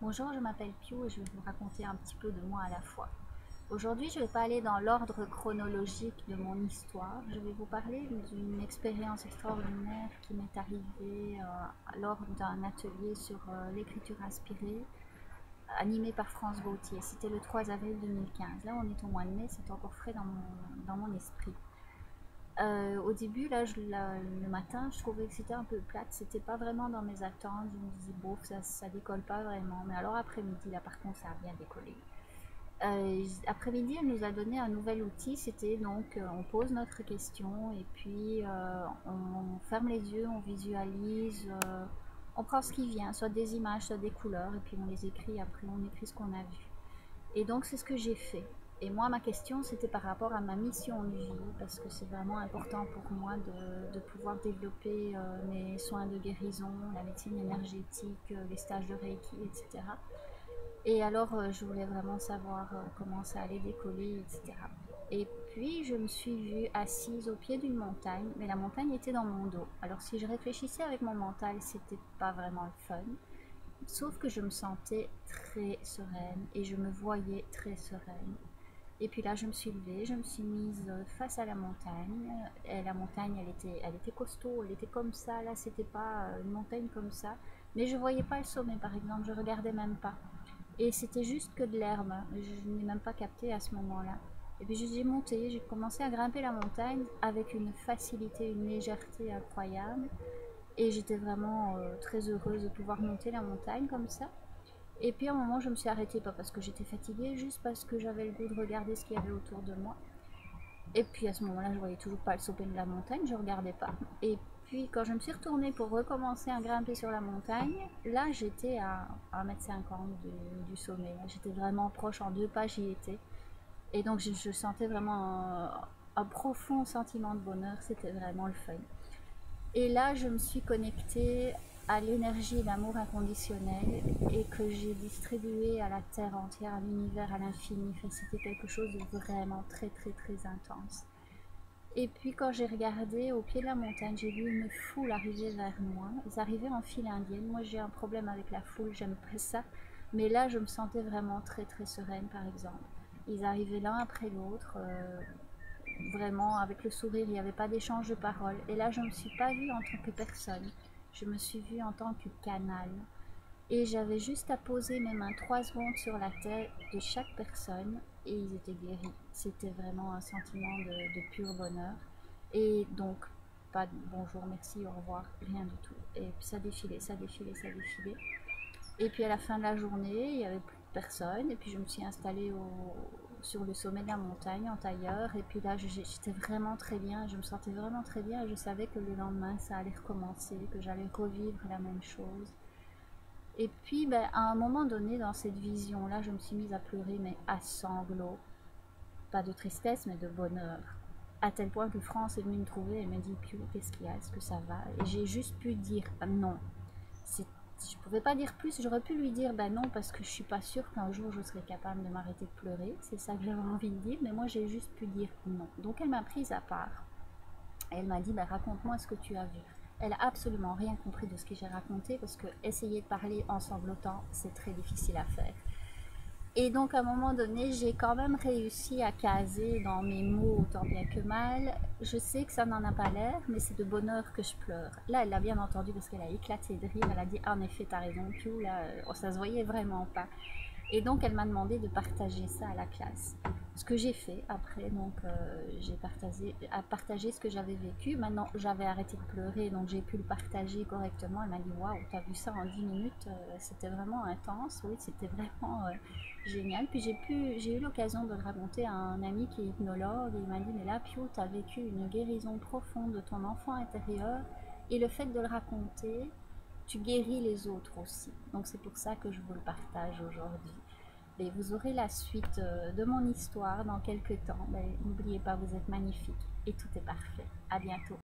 Bonjour, je m'appelle Piu et je vais vous raconter un petit peu de moi à la fois. Aujourd'hui, je ne vais pas aller dans l'ordre chronologique de mon histoire. Je vais vous parler d'une expérience extraordinaire qui m'est arrivée lors d'un atelier sur l'écriture inspirée animé par France Gauthier. C'était le 3 avril 2015. Là, on est au mois de mai, c'est encore frais dans mon esprit. Au début, le matin, je trouvais que c'était un peu plate. C'était pas vraiment dans mes attentes. Je me disais, bon, ça décolle pas vraiment. Mais alors, après-midi, là, par contre, ça a bien décollé. Après-midi, elle nous a donné un nouvel outil. C'était donc, on pose notre question et puis on ferme les yeux, on visualise, on prend ce qui vient, soit des images, soit des couleurs, et puis on les écrit. Après, on écrit ce qu'on a vu. Et donc c'est ce que j'ai fait. Et moi, ma question, c'était par rapport à ma mission de vie, parce que c'est vraiment important pour moi de pouvoir développer mes soins de guérison, la médecine énergétique, les stages de Reiki, etc. Et alors, je voulais vraiment savoir comment ça allait décoller, etc. Et puis, je me suis vue assise au pied d'une montagne, mais la montagne était dans mon dos. Alors, si je réfléchissais avec mon mental, c'était pas vraiment le fun. Sauf que je me sentais très sereine et je me voyais très sereine. Et puis là, je me suis levée, je me suis mise face à la montagne. Et la montagne, elle était costaud, elle était comme ça. Là, c'était pas une montagne comme ça. Mais je voyais pas le sommet, par exemple, je regardais même pas. Et c'était juste que de l'herbe. Je n'ai même pas capté à ce moment-là. Et puis j'ai monté, j'ai commencé à grimper la montagne avec une facilité, une légèreté incroyable. Et j'étais vraiment très heureuse de pouvoir monter la montagne comme ça. Et puis à un moment, je me suis arrêtée, pas parce que j'étais fatiguée, juste parce que j'avais le goût de regarder ce qu'il y avait autour de moi. Et puis à ce moment-là, je voyais toujours pas le sommet de la montagne, je regardais pas. Et puis quand je me suis retournée pour recommencer à grimper sur la montagne, là j'étais à 1,50 m du sommet. J'étais vraiment proche, en 2 pas j'y étais. Et donc je sentais vraiment un profond sentiment de bonheur, c'était vraiment le fun. Et là, je me suis connectée à l'énergie d'amour inconditionnel et que j'ai distribué à la Terre entière, à l'univers, à l'infini. Enfin, c'était quelque chose de vraiment très très très intense. Et puis quand j'ai regardé au pied de la montagne, j'ai vu une foule arriver vers moi. Ils arrivaient en file indienne. Moi, j'ai un problème avec la foule, j'aime pas ça. Mais là, je me sentais vraiment très très sereine, par exemple. Ils arrivaient l'un après l'autre, vraiment avec le sourire, il n'y avait pas d'échange de paroles. Et là, je ne me suis pas vue en tant que personne, je me suis vue en tant que canal. Et j'avais juste à poser mes mains 3 secondes sur la tête de chaque personne et ils étaient guéris. C'était vraiment un sentiment de pur bonheur. Et donc, pas de bonjour, merci, au revoir, rien du tout. Et puis ça défilait, ça défilait, ça défilait. Et puis à la fin de la journée, il n'y avait plus personne. Et puis je me suis installée sur le sommet de la montagne en tailleur. Et puis là, j'étais vraiment très bien. Je me sentais vraiment très bien. Et je savais que le lendemain, ça allait recommencer, que j'allais revivre la même chose. Et puis, ben, à un moment donné, dans cette vision-là, je me suis mise à pleurer, mais à sanglots. Pas de tristesse, mais de bonheur. À tel point que France est venue me trouver et m'a dit, Pio, qu'est-ce qu'il y a? Est-ce que ça va? Et j'ai juste pu dire non. Je pouvais pas dire plus, j'aurais pu lui dire ben non parce que je suis pas sûre qu'un jour je serai capable de m'arrêter de pleurer, c'est ça que j'avais envie de dire, mais moi j'ai juste pu dire non. Donc elle m'a prise à part, elle m'a dit ben raconte-moi ce que tu as vu. Elle a absolument rien compris de ce que j'ai raconté parce que essayer de parler en sanglotant c'est très difficile à faire. Et donc à un moment donné, j'ai quand même réussi à caser dans mes mots tant bien que mal. Je sais que ça n'en a pas l'air, mais c'est de bonheur que je pleure. Là, elle l'a bien entendu parce qu'elle a éclaté de rire. Elle a dit, ah, en effet, t'as raison, Piou, là, ça se voyait vraiment pas. Et donc, elle m'a demandé de partager ça à la classe. Ce que j'ai fait après, donc j'ai partagé ce que j'avais vécu. Maintenant, j'avais arrêté de pleurer, donc j'ai pu le partager correctement. Elle m'a dit, waouh, t'as vu ça en 10 minutes, c'était vraiment intense. Oui, c'était vraiment génial. Puis j'ai eu l'occasion de le raconter à un ami qui est hypnologue. Et il m'a dit, mais là, Pio, t'as vécu une guérison profonde de ton enfant intérieur. Et le fait de le raconter, tu guéris les autres aussi. Donc c'est pour ça que je vous le partage aujourd'hui. Et vous aurez la suite de mon histoire dans quelques temps. N'oubliez pas, vous êtes magnifique et tout est parfait. À bientôt.